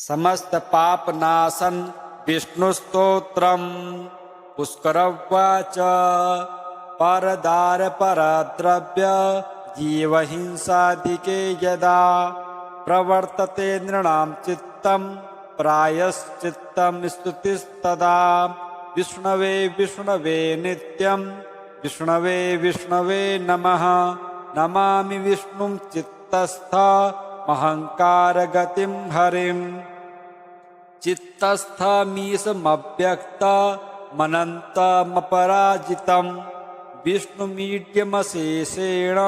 समस्तपापनाशन् विष्णुस्तोत्रम्। पुष्कर उवाच परदारपरद्रव्य जीवहिंसादिके यदा प्रवर्तते नृणां चित्तं प्रायश्चित्तं स्तुतिस्तदा विष्णवे विष्णवे नित्यं विष्णवे विष्णवे नमः। नमामि विष्णुं चित्तस्थमहङ्कारगतिं हरिम्। चित्तस्थमीशमव्यक्तमनन्तमपराजितं विष्णुमीड्यमशेषेण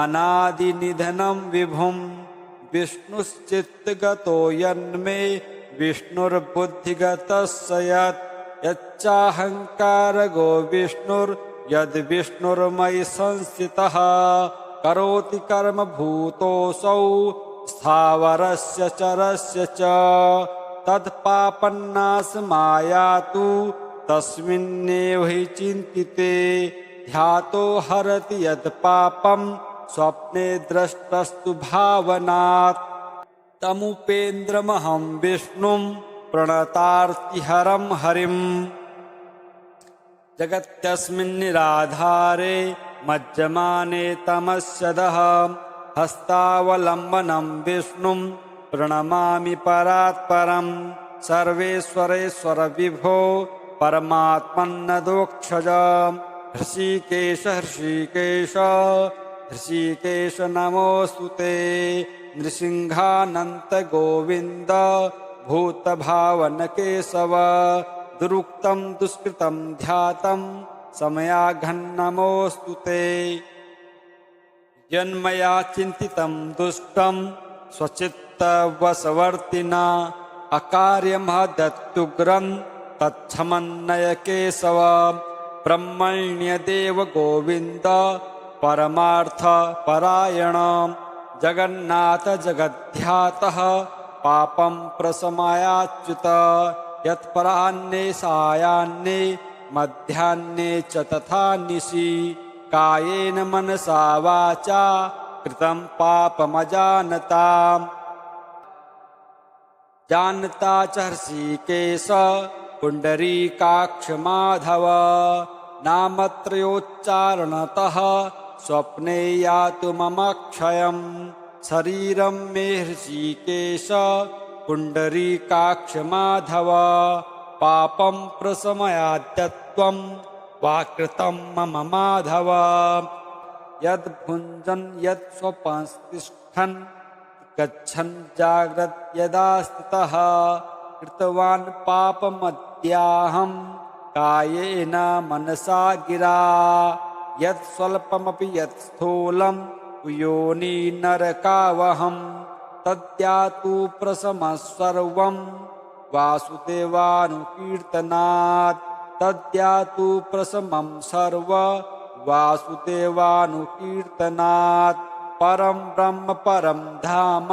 अनादिनिधनं विभुं। विष्णुश्चित्तगतो यन्मे विष्णुर्बुद्धिगतस्य यत् यच्चाहङ्कारगो विष्णुर्यद्विष्णुर्मयि संस्थितः करोति कर्म भूतोऽसौ स्थावरस्य चरस्य च तत्पापन्नाशमायातु तस्मिन्नेव हि चिन्तिते ध्यातो हरति यत् पापं स्वप्ने द्रष्टस्तु भावनात्। तमुपेन्द्रमहं विष्णुं प्रणतार्तिहरं हरिम्। जगत्यस्मिन्निराधारे मज्जमाने तमस्यदः हस्तावलम्बनं विष्णुं प्रणमामि परात्परम्। सर्वेश्वरेश्वर विभो परमात्मन्नदोक्षज हृषीकेश हृषीकेश हृषीकेश नमोऽस्तु ते। नृसिंहानन्त गोविन्द भूतभावन केशव दुरुक्तं दुष्कृतं ध्यातं समयाघन्नमोऽस्तु ते। यन्मया चिन्तितं दुष्टं स्वचित्तवशवर्तिना अकार्यमहदत्युग्रं तच्छमन्नय केशव। ब्रह्मण्यदेव गोविन्द परमार्थपरायण जगन्नाथ जगद्ध्यातः पापं प्रशमयाच्युत। यत्पराह्ने सायाह्ने मध्याह्ने च तथा निशि कायेन मनसा वाचा कृतं पापमजानता। जानता च हृषीकेश पुण्डरीकाक्ष माधव नामत्रयोच्चारणतः स्वप्ने यातु ममक्षयम्। शरीरं मे हृषीकेश पुण्डरीकाक्ष माधव पापं प्रशमयाद्यत्वं वाकृतं मम माधव। यद्भुञ्जन् यत्स्वपंस्तिष्ठन् गच्छन् जाग्रत् यदा स्थितः कृतवान् पापमद्याहं कायेन मनसा गिरा। यत् स्वल्पमपि यत् स्थूलं योनि नरकावहं तद्यातु प्रशमः सर्वं वासुदेवानुकीर्तनात्। तद्यातु प्रशमं सर्व वासुदेवानुकीर्तनात्। परं ब्रह्म परं धाम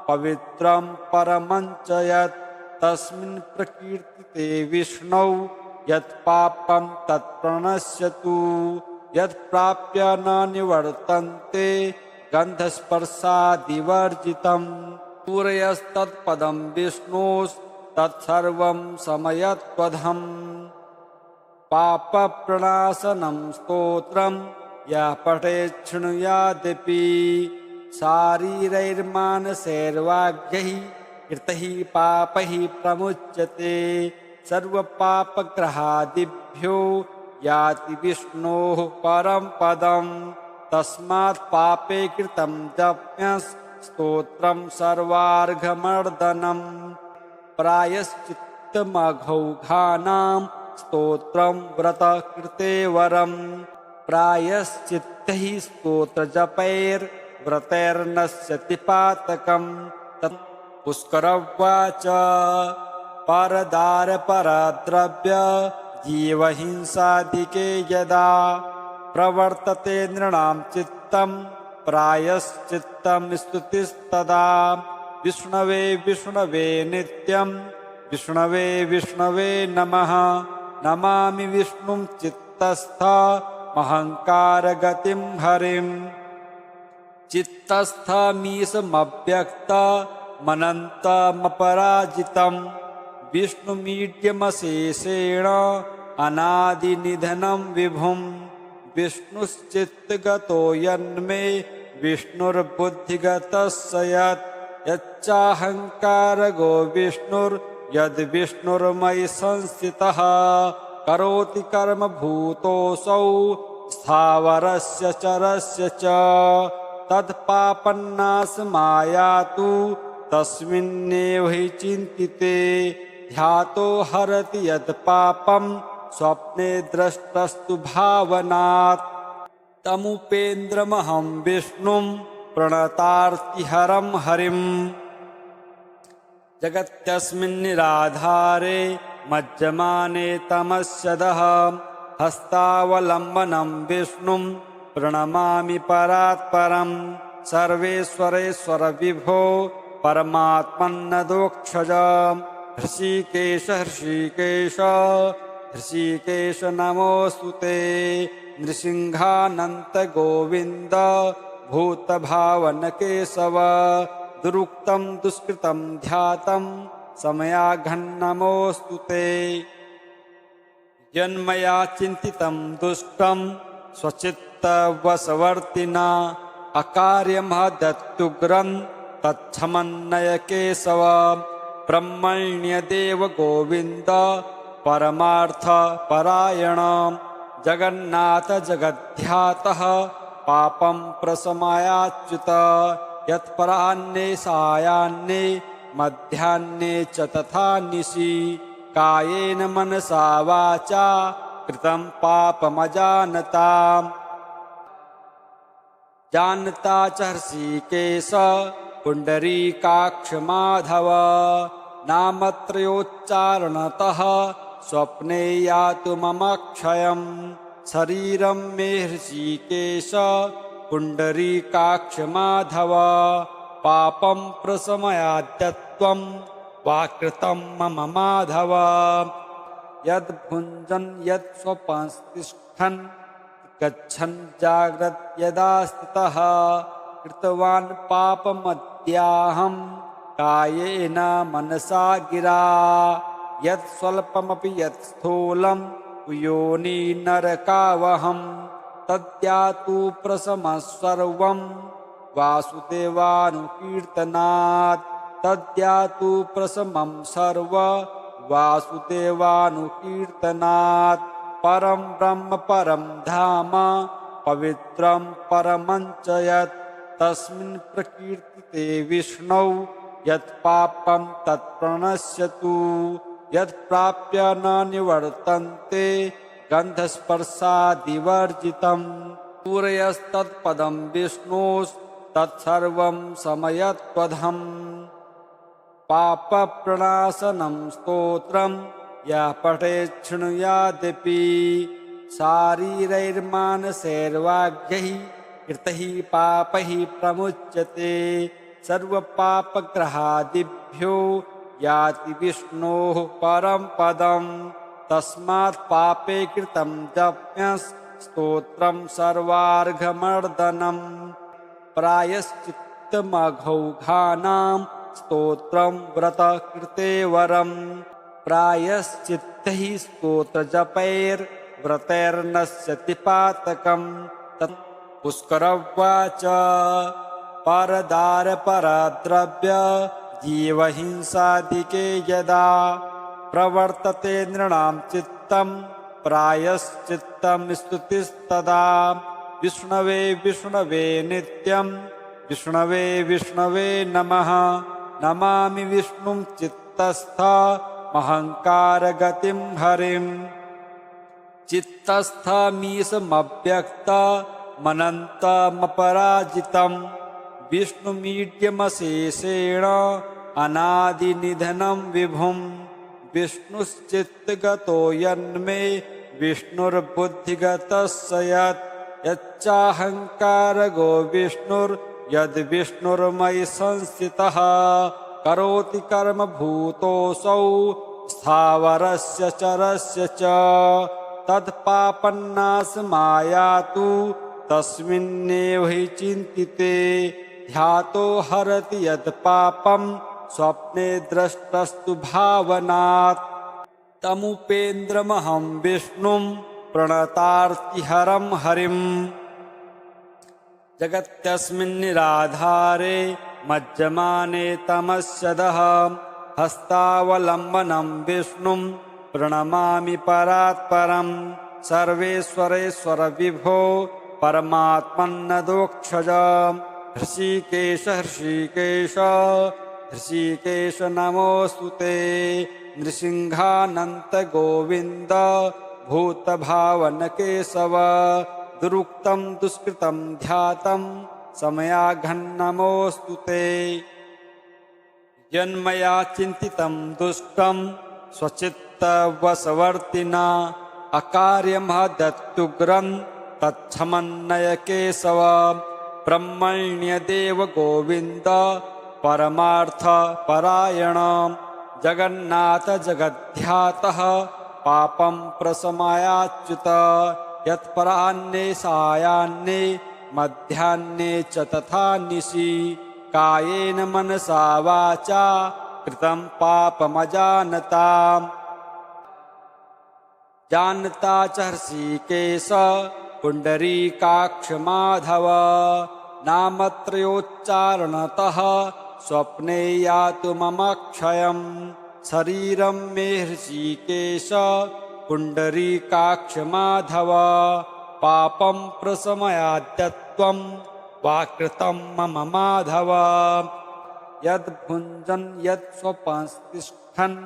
पवित्रं परमञ्च यत् तस्मिन् प्रकीर्तिते विष्णौ यत् पापं तत्प्रणश्यतु। यत् प्राप्य न निवर्तन्ते गन्धस्पर्शादिवर्जितं पूरयस्तत्पदं विष्णोस्तत्सर्वं समयत्वधम्। पापप्रणाशनं स्तोत्रं यः पठेत् शृणुयादपि शारीरैर्मानसैर्वाग्यैः कृतैः पापैः प्रमुच्यते। सर्वपापग्रहादिभ्यो याति विष्णोः परं पदम्। तस्मात् पापे कृतं जप्यस्तोत्रं सर्वार्घमर्दनम्। प्रायश्चित्तमघौघानां स्तोत्रं व्रतकृते वरम्। प्रायश्चित्तैः स्तोत्रजपैर्व्रतैर्नश्यति पातकम्। पुष्कर उवाच परदारपरद्रव्य जीवहिंसादिके यदा प्रवर्तते नृणां चित्तं प्रायश्चित्तं स्तुतिस्तदा विष्णवे विष्णवे नित्यं विष्णवे विष्णवे नमः। नमामि विष्णुं चित्तस्थमहङ्कारगतिं हरिम्। चित्तस्थमीशमव्यक्तमनन्तमपराजितं मनन्तमपराजितं विष्णुमीड्यमशेषेण अनादिनिधनं विभुं विष्णुश्चित्तगतो यन्मे विष्णुर्बुद्धिगतस्य यच्चाहङ्कारगो विष्णुर्यद्विष्णुर्मयि संस्थितः करोति कर्म भूतोऽसौ स्थावरस्य चरस्य च तत्पापन्नाशमायातु तस्मिन्नेव हि चिन्तिते ध्यातो हरति यत् पापं स्वप्ने द्रष्टस्तु भावनात् तमुपेन्द्रमहं विष्णुं प्रणतार्तिहरं हरिम् जगत्यस्मिन् निराधारे मज्जमाने तमस्यदः हस्तावलम्बनं विष्णुं प्रणमामि परात्परं सर्वेश्वरेश्वर विभो परमात्मन्नदोक्षज हृषीकेश हृषीकेश हृषीकेश नमोऽस्तु ते नृसिंहानन्त गोविन्द भूतभावन केशव दुरुक्तं दुष्कृतं ध्यातं समयाघन्नमोऽस्तु ते यन्मया चिन्तितं दुष्टं स्वचित्तवशवर्तिना अकार्यमहदत्युग्रं तच्छमन्नय केशव ब्रह्मण्यदेव गोविन्द परमार्थपरायण जगन्नाथ जगद्ध्यातः पापं प्रशमयाच्युत यत्पराह्ने सायाह्ने मध्याह्ने च तथा निशि कायेन मनसा वाचा कृतं पापमजानता जानता च हृषीकेश पुण्डरीकाक्ष माधव नामत्रयोच्चारणतः स्वप्ने यातु मम क्षयं शरीरं मे हृषीकेश पुण्डरीकाक्ष माधव पापं प्रशमयाद्यत्वं वाकृतं मम माधव यद्भुञ्जन् यत्स्वपंस्तिष्ठन् गच्छन् जाग्रत् यदा स्थितः कृतवान् पापमद्याहं कायेन मनसा गिरा यत् स्वल्पमपि यत् स्थूलं योनि नरकावहं तद्यातु प्रशमः सर्वं वासुदेवानुकीर्तनात् तद्यातु प्रशमं सर्व वासुदेवानुकीर्तनात् परं ब्रह्म परं धाम पवित्रं परमञ्च यत् तस्मिन् प्रकीर्तिते विष्णौ यत् पापं तत्प्रणश्यतु यत् प्राप्य न निवर्तन्ते गन्धस्पर्शादिवर्जितं सूर्यस्तत्पदं विष्णोस्तत्सर्वं समयत्वधम् पापप्रणाशनं स्तोत्रं यः पठेत् शृणुयादपि शारीरैर्मानसैर्वाग्यैः कृतैः पापैः प्रमुच्यते सर्वपापग्रहादिभ्यो याति विष्णोः परं पदं तस्मात् पापे कृतं जप्यस्तोत्रं सर्वार्घमर्दनं प्रायश्चित्तमघौघानां स्तोत्रं व्रतकृते वरं प्रायश्चित्तैः स्तोत्रजपैर्व्रतैर्नश्यति पातकं तत् पुष्करवाच परदारपरद्रव्य जीवहिंसादिके यदा प्रवर्तते नृणां चित्तं प्रायश्चित्तं स्तुतिस्तदा विष्णवे विष्णवे नित्यं विष्णवे विष्णवे नमः नमामि विष्णुं चित्तस्थमहङ्कारगतिं हरिं चित्तस्थमीशमव्यक्तमनन्तमपराजितं विष्णुमीड्यमशेषेण अनादिनिधनं विभुं विष्णुश्चित्तगतो यन्मे विष्णुर्बुद्धिगतस्य यच्चाहङ्कारगो विष्णुर्यद्विष्णुर्मयि संस्थितः करोति कर्म भूतोऽसौ स्थावरस्य चरस्य च तत्पापन्नाशमायातु तस्मिन्नेव हि चिन्तिते ध्यातो हरति यत् पापं स्वप्ने द्रष्टस्तु भावनात् तमुपेन्द्रमहं विष्णुं प्रणतार्तिहरं हरिम् जगत्यस्मिन् निराधारे मज्जमाने तमस्यदः हस्तावलम्बनं विष्णुं प्रणमामि परात्परं सर्वेश्वरेश्वर विभो परमात्मन्नदोक्षज हृषीकेश हृषीकेश हृषीकेश नमोऽस्तु ते नृसिंहानन्त गोविन्द भूतभावन केशव दुरुक्तं दुष्कृतं ध्यातं समयाघन्नमोऽस्तु ते यन्मया चिन्तितं दुष्टं स्वचित्तवशवर्तिना अकार्यमहदत्युग्रं तच्छमन्नय केशव ब्रह्मण्यदेव गोविन्द परमार्थपरायण जगन्नाथ जगद्ध्यातः पापं प्रशमयाच्युत यत्पराह्ने सायाह्ने मध्याह्ने च तथा निशि कायेन मनसा वाचा कृतं पापमजानता जानता च हृषीकेश पुण्डरीकाक्ष माधव नामत्रयोच्चारणतः स्वप्ने यातु मम क्षयं शरीरं मे हृषीकेश पुण्डरीकाक्ष माधव पापं प्रशमयाद्यत्वं वाकृतं मम माधव यद्भुञ्जन् यत्स्वपंस्तिष्ठन्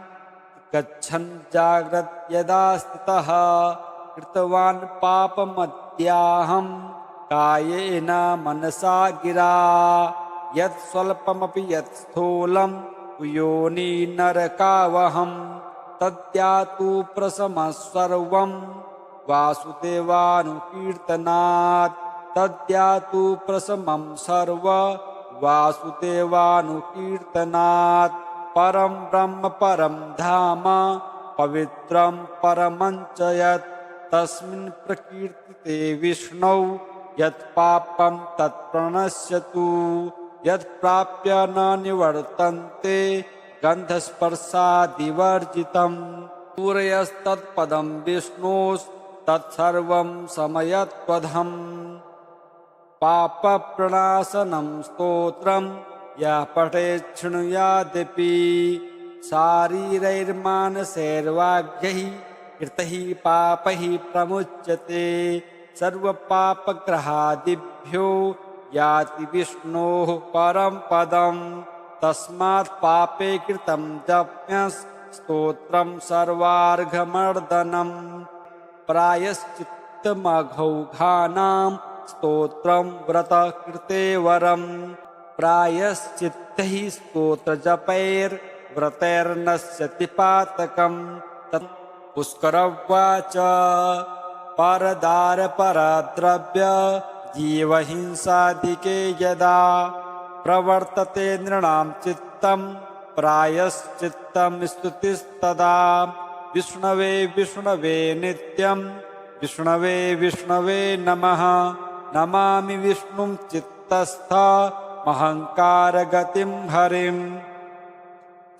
गच्छन् जाग्रत् यदा स्थितः कृतवान् पापमद्याहं कायेन मनसा गिरा यत् स्वल्पमपि यत् स्थूलं योनि नरकावहं तद्यातु प्रशमः सर्वं वासुदेवानुकीर्तनात् तद्यातु प्रशमं सर्व वासुदेवानुकीर्तनात् परं ब्रह्म परं धाम पवित्रं परमञ्च यत् तस्मिन् प्रकीर्तिते विष्णौ यत् पापं तत्प्रणश्यतु यत् प्राप्य न निवर्तन्ते गन्धस्पर्शादिवर्जितं सूर्यस्तत्पदं विष्णोस्तत्सर्वं समयत्वधम् पापप्रणाशनं स्तोत्रं यः पठेत् शृणुयादपि शारीरैर्मानसैर्वाग्यैः कृतैः पापैः प्रमुच्यते सर्वपापग्रहादिभ्यो याति विष्णोः परं पदं तस्मात् पापे कृतं जप्यस्तोत्रं सर्वार्घमर्दनं प्रायश्चित्तमघौघानां स्तोत्रं व्रतकृते वरं प्रायश्चित्तैः स्तोत्रजपैर्व्रतैर्नश्यति पातकं तत् पुष्करवाच परदारपरद्रव्य जीवहिंसादिके यदा प्रवर्तते नृणां चित्तं प्रायश्चित्तं स्तुतिस्तदा विष्णवे विष्णवे नित्यं विष्णवे विष्णवे नमः नमामि विष्णुं चित्तस्थमहङ्कारगतिं हरिं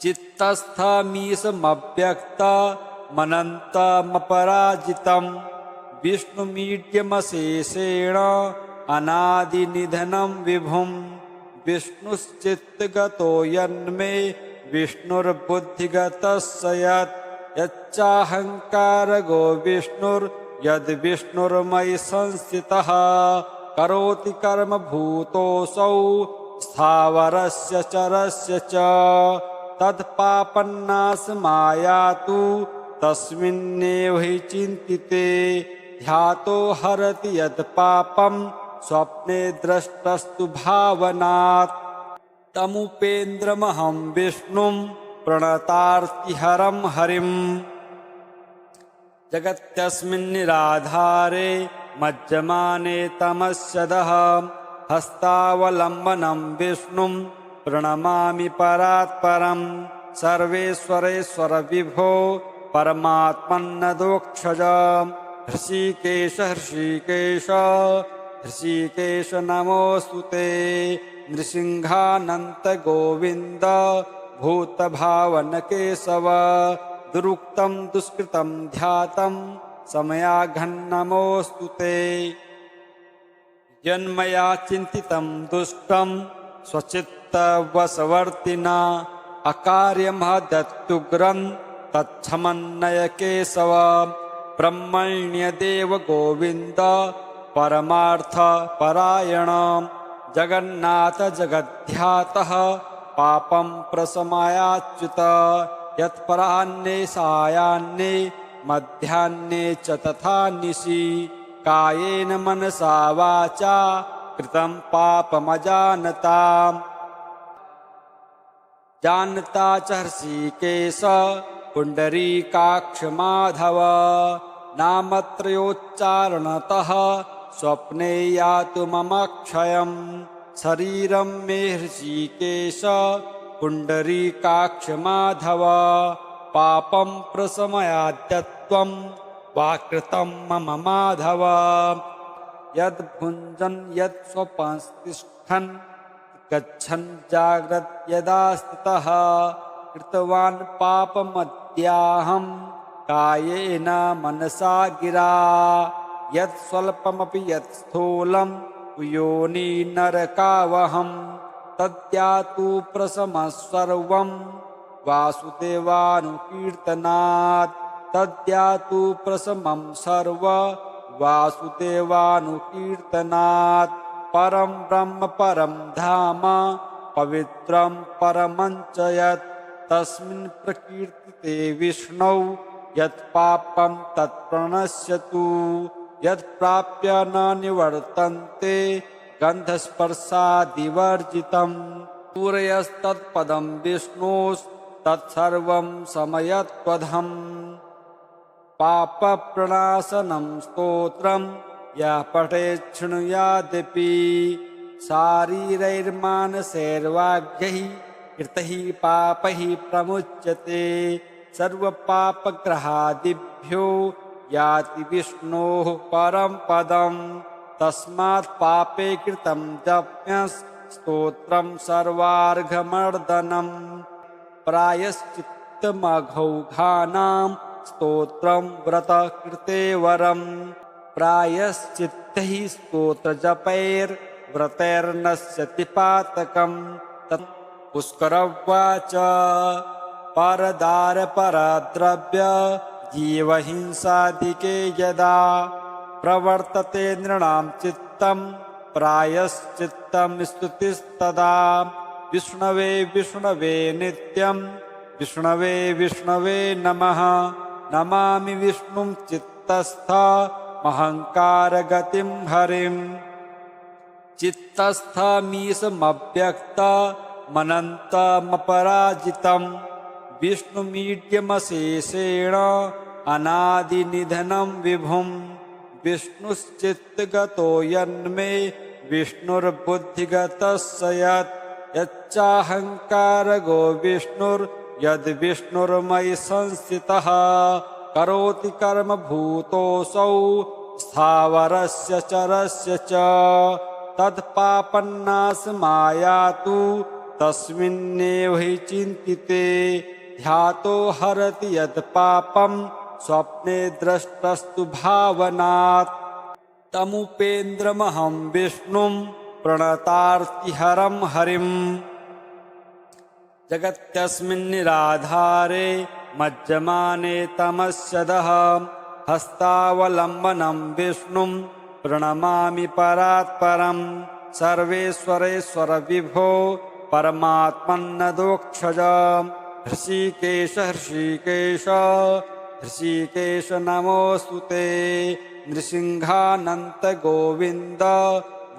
चित्तस्थमीशमव्यक्तमनन्तमपराजितं विष्णुमीड्यमशेषेण अनादिनिधनं विभुं विष्णुश्चित्तगतो यन्मे विष्णुर्बुद्धिगतस्य यच्चाहङ्कारगो विष्णुर्यद्विष्णुर्मयि संस्थितः करोति कर्म भूतोऽसौ स्थावरस्य चरस्य च तत्पापन्नाशमायातु तस्मिन्नेव हि चिन्तिते ध्यातो हरति यत् पापं स्वप्ने द्रष्टस्तु भावनात् तमुपेन्द्रमहं विष्णुं प्रणतार्तिहरं हरिम् जगत्यस्मिन् निराधारे मज्जमाने तमस्यदः हस्तावलम्बनं विष्णुं प्रणमामि परात्परं सर्वेश्वरेश्वर विभो परमात्मन्नदोक्षज हृषीकेश हृषीकेश हृषीकेश नमोऽस्तु ते नृसिंहानन्त गोविन्द भूतभावन केशव दुरुक्तं दुष्कृतं ध्यातं समयाघन्नमोऽस्तु ते यन्मया चिन्तितं दुष्टं स्वचित्तवशवर्तिना अकार्यमहदत्युग्रं तच्छमन्नय केशव ब्रह्मण्यदेव गोविन्द परमार्थपरायण जगन्नाथ जगद्ध्यातः पापं प्रशमयाच्युत यत्पराह्ने सायाह्ने मध्याह्ने च तथा निशि कायेन मनसा वाचा कृतं पापमजानता जानता च हृषीकेश पुण्डरीकाक्ष माधव नामत्रयोच्चारणतः स्वप्ने यातु ममक्षयं शरीरं मे हृषीकेश पुण्डरीकाक्ष माधव पापं प्रशमयाद्यत्वं वाकृतं मम माधव यद्भुञ्जन् यत्स्वपंस्तिष्ठन् गच्छन् जाग्रत् यदा स्थितः कृतवान् पापमद्याहं कायेन मनसा गिरा यत् स्वल्पमपि यत् स्थूलं योनि नरकावहं तद्यातु प्रशमः सर्वं वासुदेवानुकीर्तनात् तद्यातु प्रशमं सर्व वासुदेवानुकीर्तनात् परं ब्रह्म परं धाम पवित्रं परमं च यत् तस्मिन् प्रकीर्तिते विष्णौ यत् पापं तत् प्रणश्यतु यत् प्राप्य न निवर्तन्ते गन्धस्पर्शादिवर्जितं सूर्यस्तत्पदं विष्णोस्तत्सर्वं समयत्वधम् पापप्रणाशनं स्तोत्रं यः पठेत् शृणुयादपि शारीरैर्मानसैर्वाग्यैः कृतैः पापैः प्रमुच्यते सर्वपापग्रहादिभ्यो याति विष्णोः परं पदं तस्मात् पापे कृतं जप्यस्तोत्रं सर्वार्घमर्दनं प्रायश्चित्तमघौघानां स्तोत्रं व्रतकृते वरं प्रायश्चित्तैः स्तोत्रजपैर्व्रतैर्नश्यति पातकं तत् पुष्करवाच परदारपरद्रव्य जीवहिंसादिके यदा प्रवर्तते नृणां चित्तं प्रायश्चित्तं स्तुतिस्तदा विष्णवे विष्णवे नित्यं विष्णवे विष्णवे नमः नमामि विष्णुं चित्तस्थमहङ्कारगतिं हरिं चित्तस्थमीशमव्यक्तमनन्तमपराजितं विष्णुमीड्यमशेषेण अनादिनिधनं विभुं विष्णुश्चित्तगतो यन्मे विष्णुर्बुद्धिगतस्य यच्चाहङ्कारगो विष्णुर्यद्विष्णुर्मयि संस्थितः करोति कर्म भूतोऽसौ स्थावरस्य चरस्य च तत्पापन्नाशमायातु तस्मिन्नेव हि चिन्तिते ध्यातो हरति यत् पापं स्वप्ने द्रष्टस्तु भावनात् तमुपेन्द्रमहं विष्णुं प्रणतार्तिहरं हरिम् जगत्यस्मिन्निराधारे मज्जमाने तमस्यदः हस्तावलम्बनं विष्णुं प्रणमामि परात्परं सर्वेश्वरेश्वर विभो परमात्मन्नदोक्षज हृषीकेश हृषीकेश हृषीकेश नमोऽस्तु ते नृसिंहानन्त गोविन्द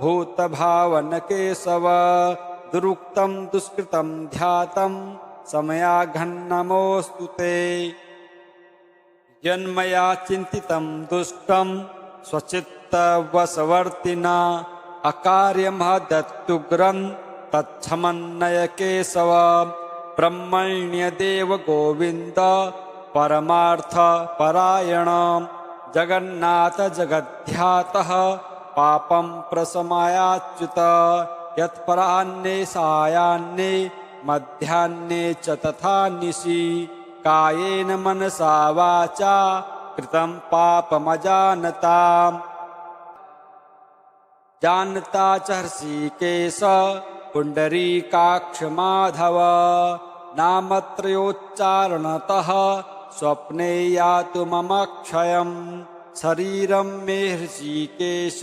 भूतभावन केशव दुरुक्तं दुष्कृतं ध्यातं समयाघन्नमोऽस्तु ते यन्मया चिन्तितं दुष्टं स्वचित्तवशवर्तिना अकार्यमहदत्युग्रं तच्छमन्नय केशव ब्रह्मण्यदेव गोविन्द परमार्थपरायण जगन्नाथ जगद्ध्यातः पापं प्रशमयाच्युत यत्पराह्ने सायाह्ने मध्याह्ने च तथा निशि कायेन मनसा वाचा कृतं पापमजानता जानता च हृषीकेश पुण्डरीकाक्ष माधव नामत्रयोच्चारणतः स्वप्ने यातु मम क्षयम् शरीरं मे हृषीकेश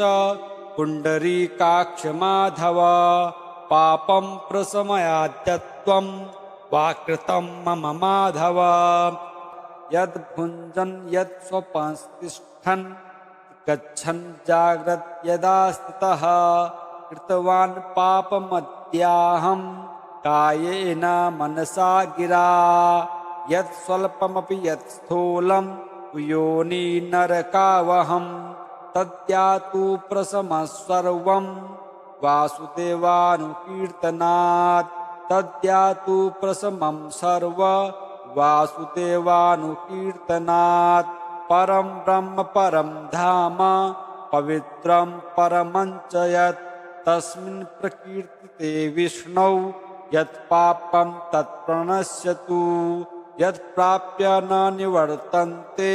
पुण्डरीकाक्ष माधव पापं प्रशमयाद्यत्वं वा कृतं मम माधव यद्भुञ्जन् यत्स्वपंस्तिष्ठन् गच्छन् जाग्रत् यदा स्थितः कृतवान् पापमद्याहं कायेन मनसा गिरा यत् स्वल्पमपि यत् स्थूलं योनि नरकावहं तद्यातु प्रशमः सर्वं वासुदेवानुकीर्तनात् तद्यातु प्रशमं सर्व वासुदेवानुकीर्तनात् परं ब्रह्म परं धाम पवित्रं परमं च यत् तस्मिन् प्रकीर्तिते विष्णौ यत् पापं तत्प्रणश्यतु यत् प्राप्य न निवर्तन्ते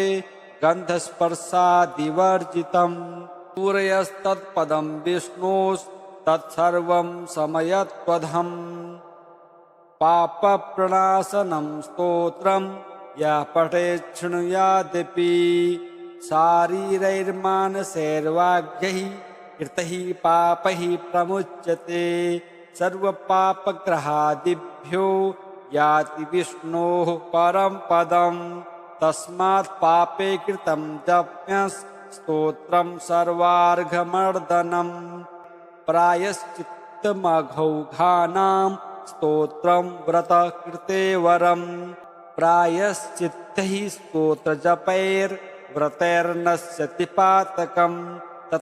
गन्धस्पर्शादिवर्जितं सूर्यस्तत्पदं विष्णोस्तत्सर्वं समयत्वधम् पापप्रणाशनं स्तोत्रं यः पठेत् शृणुयादपि शारीरैर्मानसैर्वाग्यैः कृतैः पापैः प्रमुच्यते सर्वपापग्रहादिभ्यो याति विष्णोः परं पदम् तस्मात् पापे कृतं जप्यस्तोत्रं सर्वार्घमर्दनम् प्रायश्चित्तमघौघानां स्तोत्रं व्रतकृते वरम् प्रायश्चित्तैः स्तोत्रजपैर्व्रतैर्नश्यति पातकम्